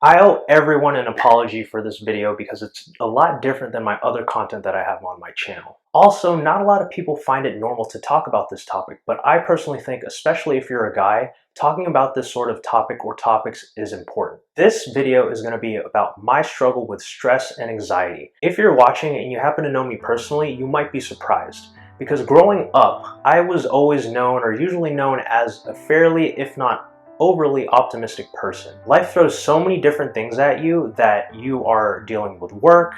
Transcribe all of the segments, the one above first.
I owe everyone an apology for this video because it's a lot different than my other content that I have on my channel. Also, not a lot of people find it normal to talk about this topic, but I personally think, especially if you're a guy, talking about this sort of topic or topics is important. This video is going to be about my struggle with stress and anxiety. If you're watching and you happen to know me personally, you might be surprised. Because growing up, I was always known or usually known as a fairly, if not overly optimistic person. Life throws so many different things at you that you are dealing with work,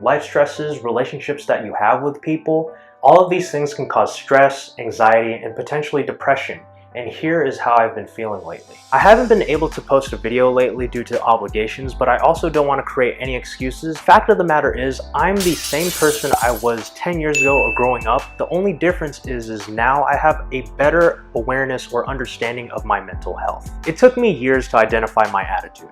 life stresses, relationships that you have with people. All of these things can cause stress, anxiety, and potentially depression. And here is how I've been feeling lately. I haven't been able to post a video lately due to obligations, but I also don't want to create any excuses. Fact of the matter is, I'm the same person I was 10 years ago or growing up. The only difference is now I have a better awareness or understanding of my mental health. It took me years to identify my attitude,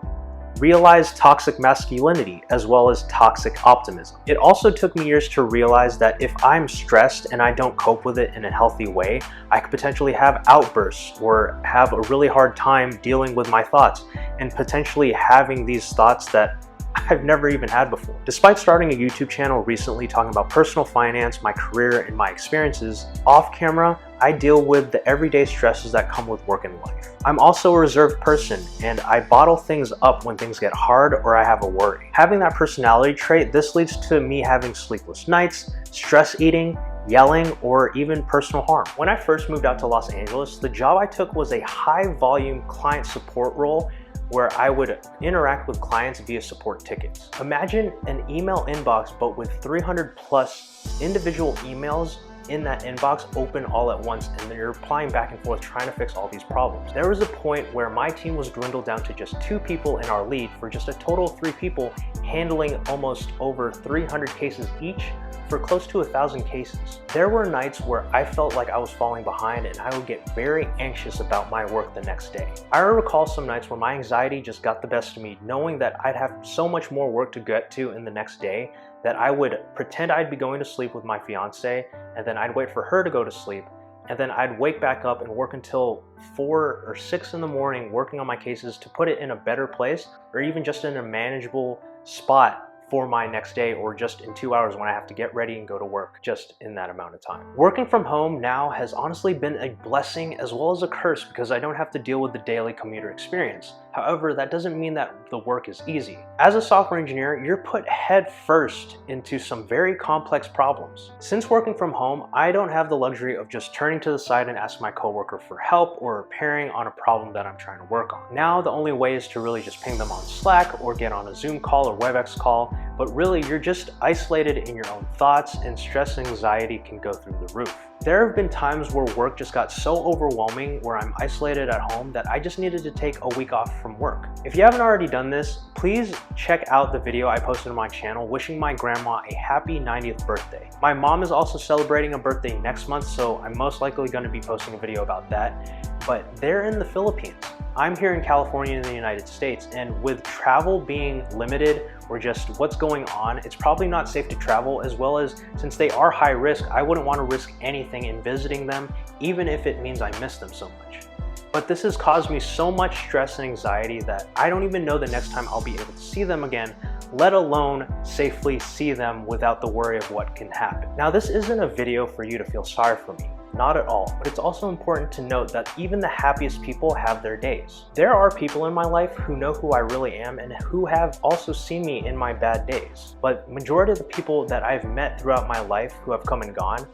realize toxic masculinity as well as toxic optimism. It also took me years to realize that if I'm stressed and I don't cope with it in a healthy way, I could potentially have outbursts or have a really hard time dealing with my thoughts and potentially having these thoughts that I've never even had before. Despite starting a YouTube channel recently talking about personal finance, my career, and my experiences, off camera, I deal with the everyday stresses that come with work and life. I'm also a reserved person and I bottle things up when things get hard or I have a worry. Having that personality trait, this leads to me having sleepless nights, stress eating, yelling, or even personal harm. When I first moved out to Los Angeles, the job I took was a high volume client support role where I would interact with clients via support tickets. Imagine an email inbox, but with 300 plus individual emails in that inbox open all at once, and you're replying back and forth trying to fix all these problems. There was a point where my team was dwindled down to just 2 people in our lead for just a total of 3 people handling almost over 300 cases each for close to 1,000 cases. There were nights where I felt like I was falling behind and I would get very anxious about my work the next day. I recall some nights where my anxiety just got the best of me, knowing that I'd have so much more work to get to in the next day that I would pretend I'd be going to sleep with my fiance, and then I'd wait for her to go to sleep, and then I'd wake back up and work until 4 or 6 in the morning working on my cases to put it in a better place or even just in a manageable spot for my next day, or just in 2 hours when I have to get ready and go to work just in that amount of time. Working from home now has honestly been a blessing as well as a curse because I don't have to deal with the daily commuter experience. However, that doesn't mean that the work is easy. As a software engineer, you're put head first into some very complex problems. Since working from home, I don't have the luxury of just turning to the side and asking my coworker for help or repairing on a problem that I'm trying to work on. Now, the only way is to really just ping them on Slack or get on a Zoom call or WebEx call, but really you're just isolated in your own thoughts and stress and anxiety can go through the roof. There have been times where work just got so overwhelming where I'm isolated at home that I just needed to take a week off from work. If you haven't already done this, please check out the video I posted on my channel wishing my grandma a happy 90th birthday. My mom is also celebrating a birthday next month, so I'm most likely going to be posting a video about that. But they're in the Philippines. I'm here in California in the United States, and with travel being limited or just what's going on, it's probably not safe to travel, as well as since they are high risk, I wouldn't want to risk anything in visiting them, even if it means I miss them so much. But this has caused me so much stress and anxiety that I don't even know the next time I'll be able to see them again, let alone safely see them without the worry of what can happen. Now, this isn't a video for you to feel sorry for me. Not at all, but it's also important to note that even the happiest people have their days. There are people in my life who know who I really am and who have also seen me in my bad days. But majority of the people that I've met throughout my life who have come and gone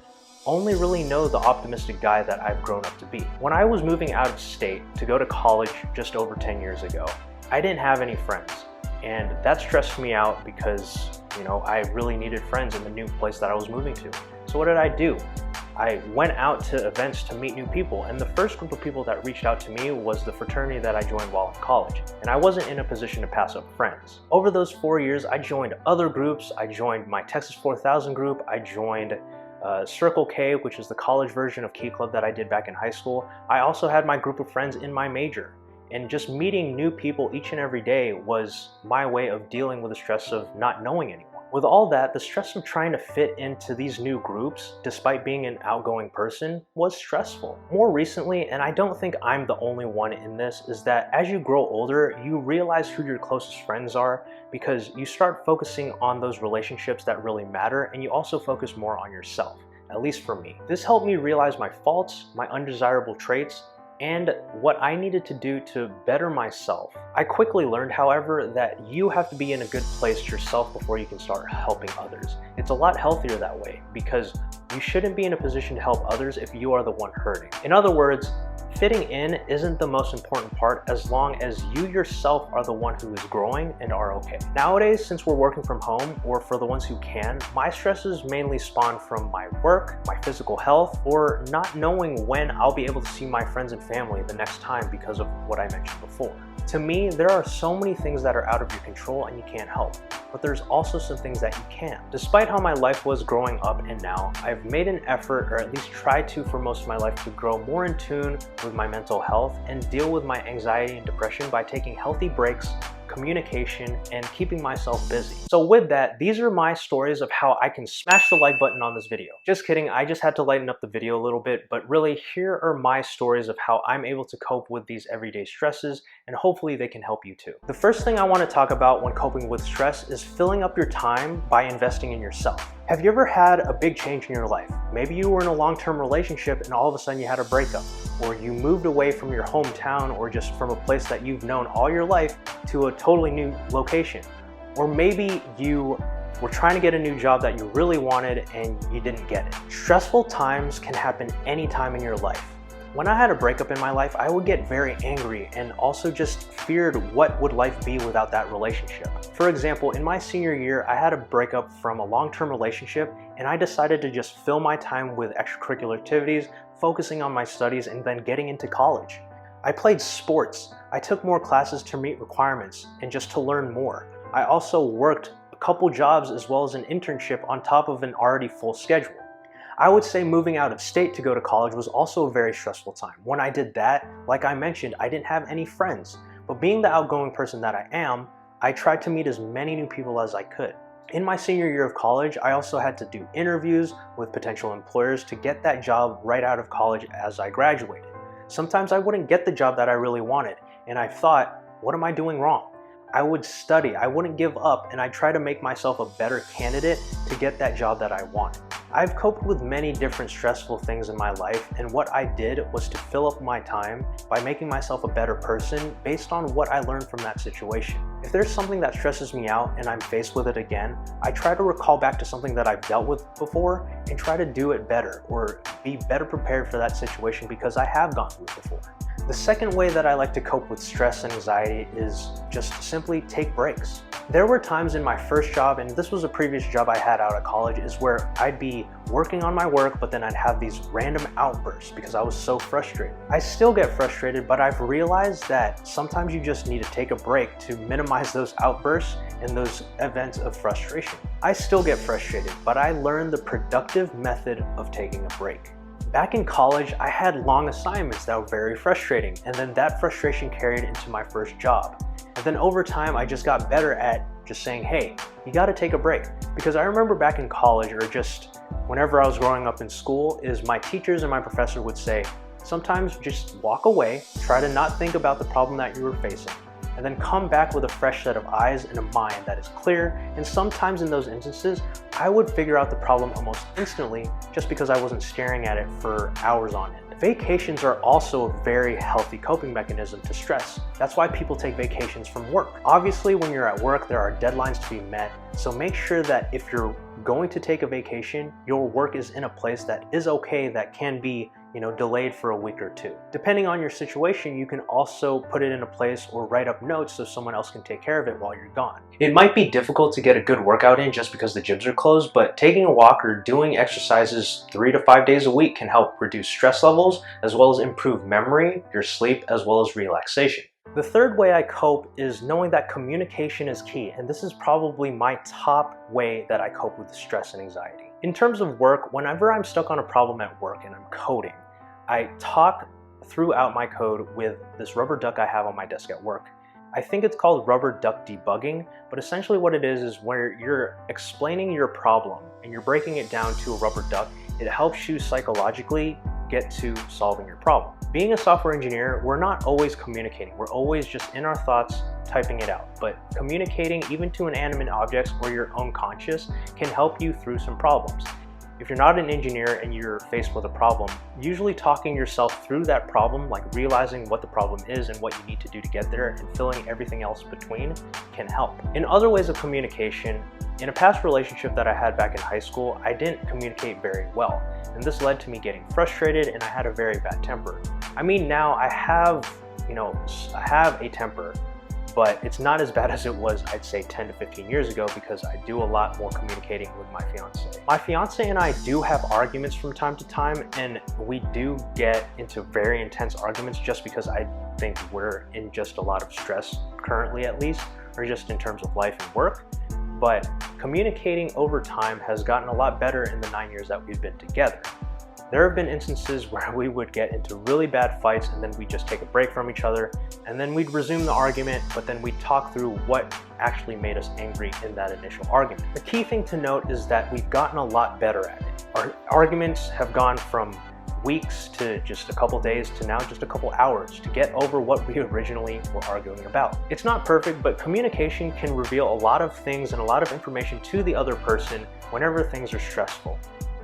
only really know the optimistic guy that I've grown up to be. When I was moving out of state to go to college just over 10 years ago, I didn't have any friends. And that stressed me out because, I really needed friends in the new place that I was moving to. So what did I do? I went out to events to meet new people, and the first group of people that reached out to me was the fraternity that I joined while in college, and I wasn't in a position to pass up friends. Over those 4 years, I joined other groups. I joined my Texas 4000 group. I joined Circle K, which is the college version of Key Club that I did back in high school. I also had my group of friends in my major. And just meeting new people each and every day was my way of dealing with the stress of not knowing anyone. With all that, the stress of trying to fit into these new groups, despite being an outgoing person, was stressful. More recently, and I don't think I'm the only one in this, is that as you grow older, you realize who your closest friends are because you start focusing on those relationships that really matter, and you also focus more on yourself, at least for me. This helped me realize my faults, my undesirable traits, and what I needed to do to better myself. I quickly learned, however, that you have to be in a good place yourself before you can start helping others. It's a lot healthier that way because you shouldn't be in a position to help others if you are the one hurting. In other words, fitting in isn't the most important part as long as you yourself are the one who is growing and are okay. Nowadays, since we're working from home, or for the ones who can, my stresses mainly spawn from my work, my physical health, or not knowing when I'll be able to see my friends and family the next time because of what I mentioned before. To me, there are so many things that are out of your control and you can't help, but there's also some things that you can. Despite how my life was growing up and now, I've made an effort, or at least tried to for most of my life, to grow more in tune with my mental health and deal with my anxiety and depression by taking healthy breaks, communication, and keeping myself busy. So with that, these are my stories of how I can smash the like button on this video. Just kidding, I just had to lighten up the video a little bit, but really here are my stories of how I'm able to cope with these everyday stresses, and hopefully they can help you too. The first thing I want to talk about when coping with stress is filling up your time by investing in yourself. Have you ever had a big change in your life? Maybe you were in a long-term relationship and all of a sudden you had a breakup, or you moved away from your hometown or just from a place that you've known all your life to a totally new location. Or maybe you were trying to get a new job that you really wanted and you didn't get it. Stressful times can happen anytime in your life. When I had a breakup in my life, I would get very angry and also just feared what would life be without that relationship. For example, in my senior year, I had a breakup from a long-term relationship and I decided to just fill my time with extracurricular activities, focusing on my studies, and then getting into college. I played sports. I took more classes to meet requirements and just to learn more. I also worked a couple jobs as well as an internship on top of an already full schedule. I would say moving out of state to go to college was also a very stressful time. When I did that, like I mentioned, I didn't have any friends. But being the outgoing person that I am, I tried to meet as many new people as I could. In my senior year of college, I also had to do interviews with potential employers to get that job right out of college as I graduated. Sometimes I wouldn't get the job that I really wanted, and I thought, what am I doing wrong? I would study, I wouldn't give up, and I'd try to make myself a better candidate to get that job that I wanted. I've coped with many different stressful things in my life, and what I did was to fill up my time by making myself a better person based on what I learned from that situation. If there's something that stresses me out and I'm faced with it again, I try to recall back to something that I've dealt with before and try to do it better or be better prepared for that situation because I have gone through it before. The second way that I like to cope with stress and anxiety is just simply take breaks. There were times in my first job, and this was a previous job I had out of college, is where I'd be working on my work, but then I'd have these random outbursts because I was so frustrated. I still get frustrated, but I've realized that sometimes you just need to take a break to minimize those outbursts and those events of frustration. I still get frustrated, but I learned the productive method of taking a break. Back in college, I had long assignments that were very frustrating, and then that frustration carried into my first job. And then over time, I just got better at just saying, hey, you gotta take a break. Because I remember back in college, or just whenever I was growing up in school, is my teachers and my professor would say, sometimes just walk away, try to not think about the problem that you were facing, and then come back with a fresh set of eyes and a mind that is clear. And sometimes in those instances, I would figure out the problem almost instantly just because I wasn't staring at it for hours on end. Vacations are also a very healthy coping mechanism to stress. That's why people take vacations from work. Obviously, when you're at work, there are deadlines to be met, so make sure that if you're going to take a vacation, your work is in a place that is okay, that can be delayed for a week or two. Depending on your situation, you can also put it in a place or write up notes so someone else can take care of it while you're gone. It might be difficult to get a good workout in just because the gyms are closed, but taking a walk or doing exercises 3 to 5 days a week can help reduce stress levels as well as improve memory, your sleep, as well as relaxation. The third way I cope is knowing that communication is key, and this is probably my top way that I cope with stress and anxiety. In terms of work, whenever I'm stuck on a problem at work and I'm coding, I talk throughout my code with this rubber duck I have on my desk at work. I think it's called rubber duck debugging, but essentially what it is where you're explaining your problem and you're breaking it down to a rubber duck. It helps you psychologically get to solving your problem. Being a software engineer, we're not always communicating. We're always just in our thoughts, typing it out. But communicating even to inanimate objects or your own conscious can help you through some problems. If you're not an engineer and you're faced with a problem, usually talking yourself through that problem, like realizing what the problem is and what you need to do to get there and filling everything else between, can help. In other ways of communication, in a past relationship that I had back in high school, I didn't communicate very well. And this led to me getting frustrated and I had a very bad temper. I mean, now I have a temper, but it's not as bad as it was, I'd say 10 to 15 years ago, because I do a lot more communicating with my fiance. My fiance and I do have arguments from time to time, and we do get into very intense arguments just because I think we're in just a lot of stress currently, at least, or just in terms of life and work. But communicating over time has gotten a lot better in the 9 years that we've been together. There have been instances where we would get into really bad fights and then we'd just take a break from each other and then we'd resume the argument, but then we'd talk through what actually made us angry in that initial argument. The key thing to note is that we've gotten a lot better at it. Our arguments have gone from weeks to just a couple days to now just a couple hours to get over what we originally were arguing about. It's not perfect, but communication can reveal a lot of things and a lot of information to the other person whenever things are stressful.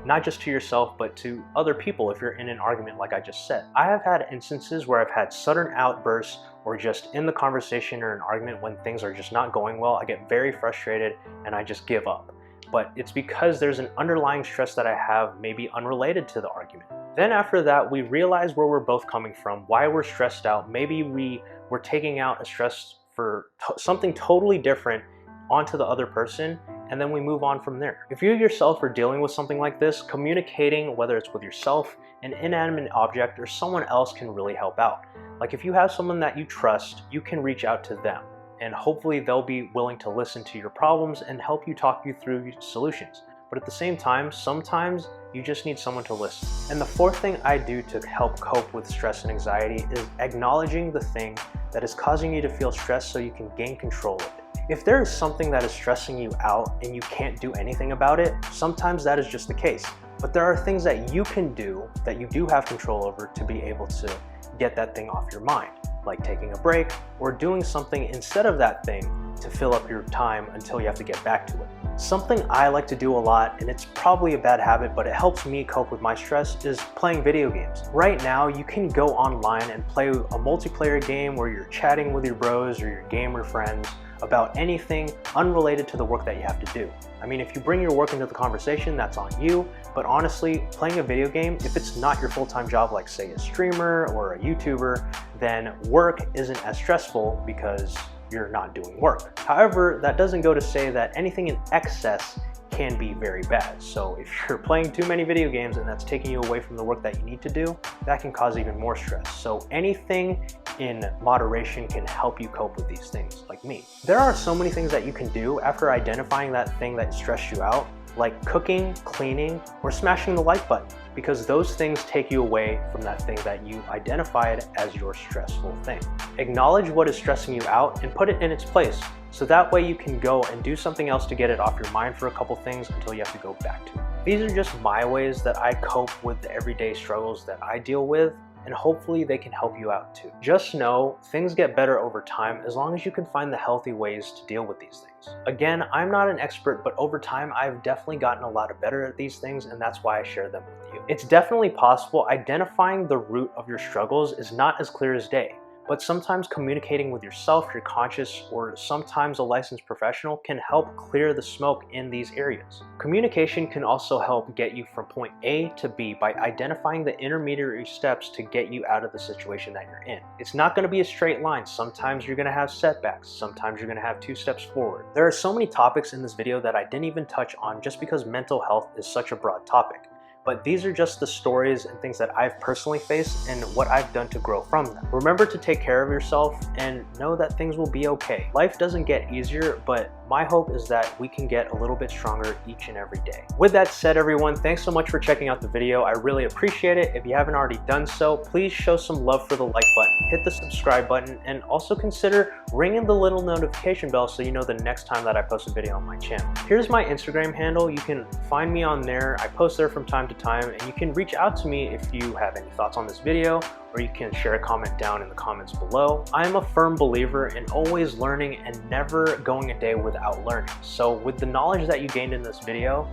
Not just to yourself, but to other people if you're in an argument like I just said. I have had instances where I've had sudden outbursts or just in the conversation or an argument when things are just not going well, I get very frustrated and I just give up. But it's because there's an underlying stress that I have, maybe unrelated to the argument. Then after that, we realize where we're both coming from, why we're stressed out. Maybe we were taking out a stress for something totally different onto the other person, and then we move on from there. If you yourself are dealing with something like this, communicating, whether it's with yourself, an inanimate object, or someone else, can really help out. Like if you have someone that you trust, you can reach out to them, and hopefully they'll be willing to listen to your problems and help you talk you through solutions. But at the same time, sometimes you just need someone to listen. And the fourth thing I do to help cope with stress and anxiety is acknowledging the thing that is causing you to feel stressed so you can gain control of it. If there is something that is stressing you out and you can't do anything about it, sometimes that is just the case. But there are things that you can do that you do have control over to be able to get that thing off your mind, like taking a break or doing something instead of that thing to fill up your time until you have to get back to it. Something I like to do a lot, and it's probably a bad habit, but it helps me cope with my stress, is playing video games. Right now, you can go online and play a multiplayer game where you're chatting with your bros or your gamer friends about anything unrelated to the work that you have to do. I mean, if you bring your work into the conversation, that's on you, but honestly, playing a video game, if it's not your full-time job, like say a streamer or a YouTuber, then work isn't as stressful because you're not doing work. However, that doesn't go to say that anything in excess can be very bad. So if you're playing too many video games and that's taking you away from the work that you need to do, that can cause even more stress. So anything in moderation can help you cope with these things, like me. There are so many things that you can do after identifying that thing that stressed you out, like cooking, cleaning, or smashing the like button, because those things take you away from that thing that you identified as your stressful thing. Acknowledge what is stressing you out and put it in its place, so that way you can go and do something else to get it off your mind for a couple things until you have to go back to it. These are just my ways that I cope with the everyday struggles that I deal with, and hopefully they can help you out too. Just know things get better over time as long as you can find the healthy ways to deal with these things. Again, I'm not an expert, but over time I've definitely gotten a lot better at these things, and that's why I share them with you. It's definitely possible. Identifying the root of your struggles is not as clear as day, but sometimes communicating with yourself, your conscious, or sometimes a licensed professional can help clear the smoke in these areas. Communication can also help get you from point A to B by identifying the intermediary steps to get you out of the situation that you're in. It's not going to be a straight line. Sometimes you're going to have setbacks. Sometimes you're going to have 2 steps forward. There are so many topics in this video that I didn't even touch on just because mental health is such a broad topic. But these are just the stories and things that I've personally faced and what I've done to grow from them. Remember to take care of yourself and know that things will be okay. Life doesn't get easier, but my hope is that we can get a little bit stronger each and every day. With that said, everyone, thanks so much for checking out the video. I really appreciate it. If you haven't already done so, please show some love for the like button, hit the subscribe button, and also consider ringing the little notification bell so you know the next time that I post a video on my channel. Here's my Instagram handle. You can find me on there. I post there from time to time, and you can reach out to me if you have any thoughts on this video, or you can share a comment down in the comments below. I am a firm believer in always learning and never going a day without learning. So with the knowledge that you gained in this video,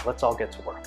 let's all get to work.